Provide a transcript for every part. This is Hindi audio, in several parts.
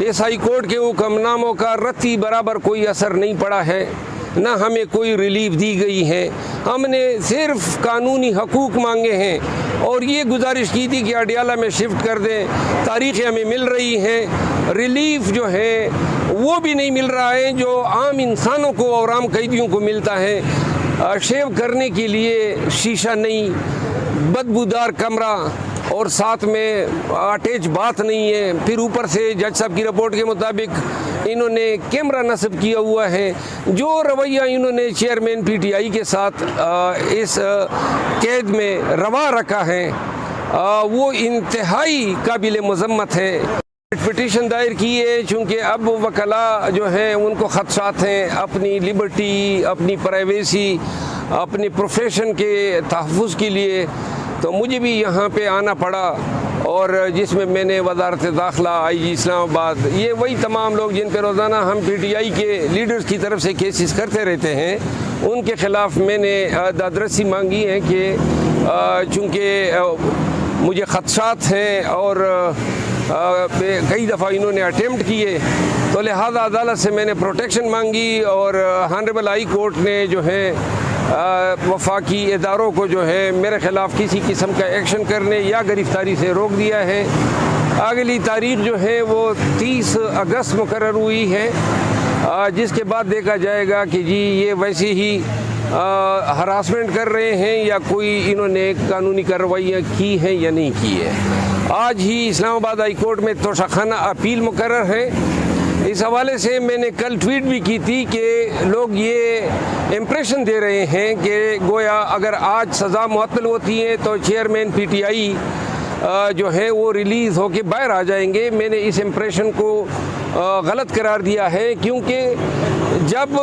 इस हाई कोर्ट के हुक्मनामों का रत्ती बराबर कोई असर नहीं पड़ा है, ना हमें कोई रिलीफ दी गई है। हमने सिर्फ कानूनी हकूक़ मांगे हैं और ये गुजारिश की थी कि अडियाला में शिफ्ट कर दें। तारीखें हमें मिल रही हैं, रिलीफ जो है वो भी नहीं मिल रहा है जो आम इंसानों को और आम कैदियों को मिलता है। शेव करने के लिए शीशा नहीं, बदबूदार कमरा और साथ में अटैच बात नहीं है। फिर ऊपर से जज साहब की रिपोर्ट के मुताबिक इन्होंने कैमरा नस्ब किया हुआ है। जो रवैया इन्होंने चेयरमैन पीटीआई के साथ इस कैद में रवा रखा है वो इंतहाई काबिल मज़म्मत है। पिटीशन दायर की है चूँकि अब वकला जो हैं उनको ख़दशात हैं अपनी लिबर्टी, अपनी प्राइवेसी, अपने प्रोफेशन के तहफ़्फ़ुज़ के लिए, तो मुझे भी यहाँ पे आना पड़ा। और जिसमें मैंने वज़ारत दाखिला, IG इस्लामाबाद, ये वही तमाम लोग जिन पर रोज़ाना हम PTI के लीडर्स की तरफ से केसेस करते रहते हैं, उनके ख़िलाफ़ मैंने दादरसी मांगी है कि चूँकि मुझे ख़दशात हैं और कई दफ़ा इन्होंने अटेम्प्ट किए, तो लिहाजा अदालत से मैंने प्रोटेक्शन मांगी और ऑनरेबल हाई कोर्ट ने जो है वफाकी इदारों को जो है मेरे ख़िलाफ़ किसी किस्म का एक्शन करने या गिरफ़्तारी से रोक दिया है। अगली तारीख़ जो है वो 30 अगस्त मुकर्रर हुई है, जिसके बाद देखा जाएगा कि जी ये वैसे ही हरासमेंट कर रहे हैं या कोई इन्होंने कानूनी कार्रवाइयाँ की हैं या नहीं की है। आज ही इस्लामाबाद हाई कोर्ट में तोशाखाना अपील मुकर्रर है। इस हवाले से मैंने कल ट्वीट भी की थी कि लोग ये इम्प्रेशन दे रहे हैं कि गोया अगर आज सज़ा मुअत्तल होती है तो चेयरमैन PTI जो है वो रिलीज़ होके बाहर आ जाएंगे। मैंने इस इम्प्रेशन को गलत करार दिया है, क्योंकि जब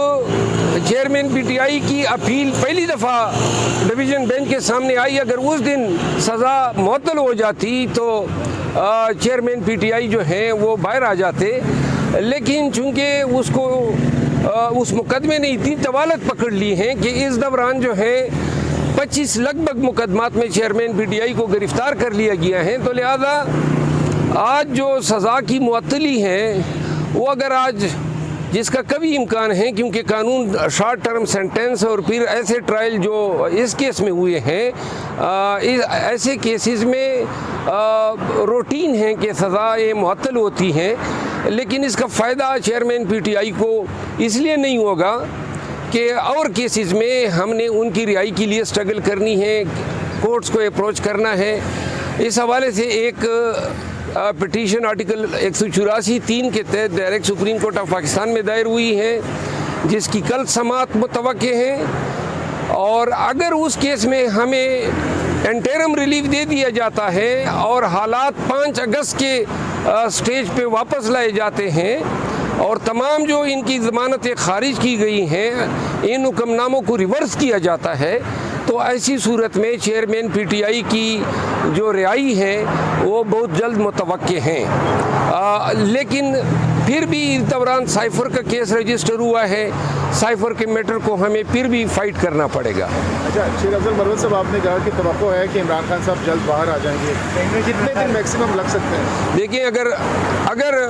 चेयरमैन PTI की अपील पहली दफ़ा डिवीज़न बेंच के सामने आई, अगर उस दिन सज़ा मुअत्तल हो जाती तो चेयरमैन PTI जो हैं वो बाहर आ जाते। लेकिन चूँकि उसको उस मुकदमे ने इतनी तवालत पकड़ ली है कि इस दौरान जो है 25 लगभग मुकदमात में चेयरमैन PTI को गिरफ़्तार कर लिया गया है। तो लिहाजा आज जो सज़ा की मुअत्तली है वो अगर आज जिसका कभी इम्कान है, क्योंकि कानून शॉर्ट टर्म सेंटेंस और फिर ऐसे ट्रायल जो इस केस में हुए हैं, ऐसे केसेस में रूटीन है कि सज़ाएँ मुअत्तल होती हैं। लेकिन इसका फ़ायदा चेयरमैन PTI को इसलिए नहीं होगा कि और केसेस में हमने उनकी रिहाई के लिए स्ट्रगल करनी है, कोर्ट्स को अप्रोच करना है। इस हवाले से एक पिटीशन आर्टिकल 184(3) के तहत direct supreme court of Pakistan में दायर हुई है, जिसकी कल समाअत मुतवक्के है। और अगर उस केस में हमें इंटरिम रिलीफ दे दिया जाता है और हालात 5 अगस्त के स्टेज पे वापस लाए जाते हैं और तमाम जो इनकी ज़मानतें खारिज की गई हैं, इन हुक्मनामों को रिवर्स किया जाता है, तो ऐसी सूरत में चेयरमैन PTI की जो रिहाई है वो बहुत जल्द मुतवक्के हैं। लेकिन फिर भी इस दौरान साइफ़र का केस रजिस्टर हुआ है, साइफ़र के मैटर को हमें फिर भी फाइट करना पड़ेगा। अच्छा, शेर अफजल मरवत साहब, आपने कहा कि तवक्को है कि इमरान खान साहब जल्द बाहर आ जाएंगे, कितने दिन मैक्सिमम लग सकते हैं? देखिए, अगर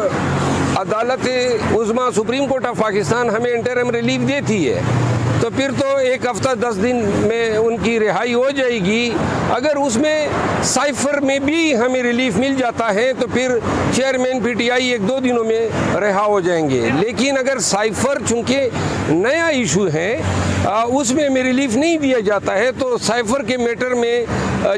अदालत उज़्मा सुप्रीम कोर्ट ऑफ पाकिस्तान हमें इंटरिम रिलीफ देती है तो फिर तो 1 हफ़्ता 10 दिन में उनकी रिहाई हो जाएगी। अगर उसमें साइफ़र में भी हमें रिलीफ मिल जाता है तो फिर चेयरमैन PTI 1-2 दिनों में रिहा हो जाएंगे। लेकिन अगर साइफ़र चूँकि नया इशू है उसमें हमें रिलीफ नहीं दिया जाता है, तो साइफ़र के मैटर में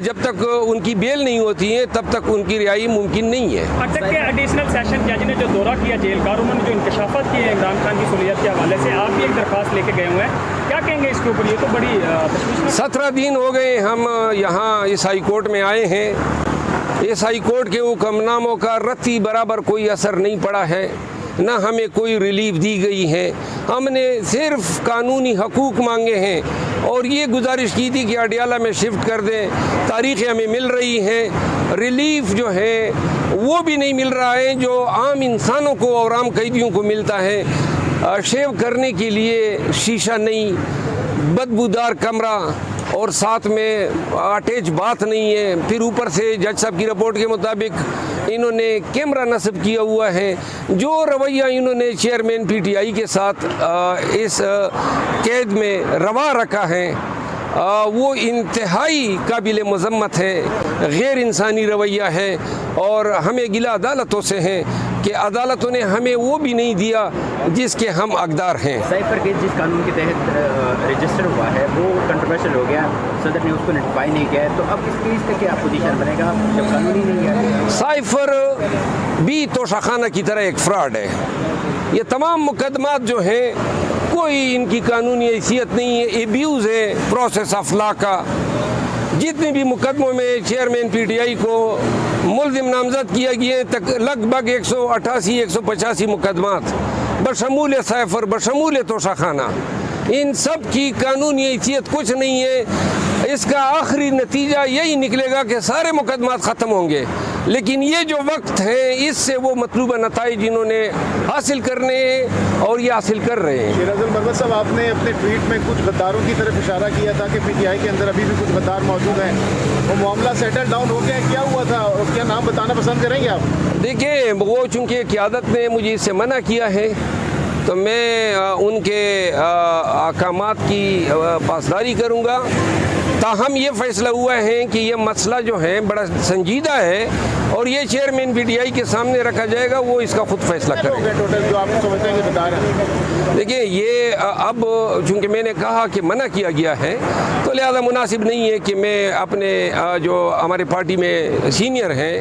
जब तक उनकी बेल नहीं होती है तब तक उनकी रिहाई मुमकिन नहीं है। अब तक के एडिशनल सेशन जज ने जो दौरा किया जेल का, उन्होंने जो इंकशाफात किए हैं इमरान खान की सुलियत के हवाले से, आप भी एक दरख्वास्त लेके गए हुए हैं, क्या कहेंगे इसके ऊपर? ये तो बड़ी 17 दिन हो गए हम यहाँ इस हाई कोर्ट में आए हैं। इस हाई कोर्ट के हुक्मनामों का रत्ती बराबर कोई असर नहीं पड़ा है, ना हमें कोई रिलीफ दी गई है। हमने सिर्फ कानूनी हकूक़ मांगे हैं और ये गुजारिश की थी कि अडियाला में शिफ्ट कर दें। तारीखें हमें मिल रही हैं, रिलीफ जो है वो भी नहीं मिल रहा है जो आम इंसानों को और आम कैदियों को मिलता है। शेव करने के लिए शीशा नहीं, बदबूदार कमरा और साथ में अटैच बात नहीं है। फिर ऊपर से जज साहब की रिपोर्ट के मुताबिक इन्होंने कैमरा नस्ब किया हुआ है। जो रवैया इन्होंने चेयरमैन पीटीआई के साथ इस कैद में रवा रखा है वो इंतहाई काबिल मज़म्मत है, गैर इंसानी रवैया है। और हमें गिला अदालतों से हैं कि अदालतों ने हमें वो भी नहीं दिया जिसके हम हकदार हैं। साइफर केस जिस कानून के तहत रजिस्टर हुआ है वो कंट्रोवर्शियल हो गया, सदर ने उसको नोटिफाई नहीं किया है, तो अब इस केस का क्या पोजीशन बनेगा जब कानून ही नहीं है? साइफर भी तोशाखाना की तरह एक फ्रॉड है। ये तमाम मुकदमात जो हैं कोई इनकी कानूनी हैसियत नहीं है, एब्यूज़ है प्रोसेस ऑफ लॉ का। जितने भी मुकदमों में चेयरमैन पीटीआई को मुल्ज़िम नामज़द किया गया तक लगभग 188-185 मुकदमात बशमूल साइफर बशमूल तोशाखाना, इन सब की कानूनी हैसियत कुछ नहीं है। इसका आखिरी नतीजा यही निकलेगा कि सारे मुकदमात ख़त्म होंगे, लेकिन ये जो वक्त है इससे वो मतलूबा नताइज इन्होंने हासिल करने हैं और ये हासिल कर रहे हैं। शेराजुल मरवत साहब, आपने अपने ट्वीट में कुछ गद्दारों की तरफ इशारा किया था कि पीटीआई के अंदर अभी भी कुछ गद्दार मौजूद हैं। वो मामला सेटल डाउन हो गया, क्या हुआ था और क्या नाम बताना पसंद करेंगे आप? देखिए, वो चूँकि क़यादत ने मुझे इससे मना किया है तो मैं उनके अहकामात की पासदारी करूँगा। ताहम ये फ़ैसला हुआ है कि ये मसला जो है बड़ा संजीदा है और ये चेयरमैन पीटीआई के सामने रखा जाएगा, वो इसका खुद फैसला करेंगे। टोटल जो आप समझते हैं कि गद्दार हैं? देखिए, ये अब चूँकि मैंने कहा कि मना किया गया है तो लिहाजा मुनासिब नहीं है कि मैं अपने जो हमारे पार्टी में सीनियर हैं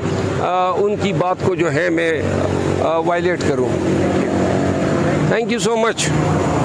उनकी बात को जो है मैं वायलेट करूँ। Thank you so much.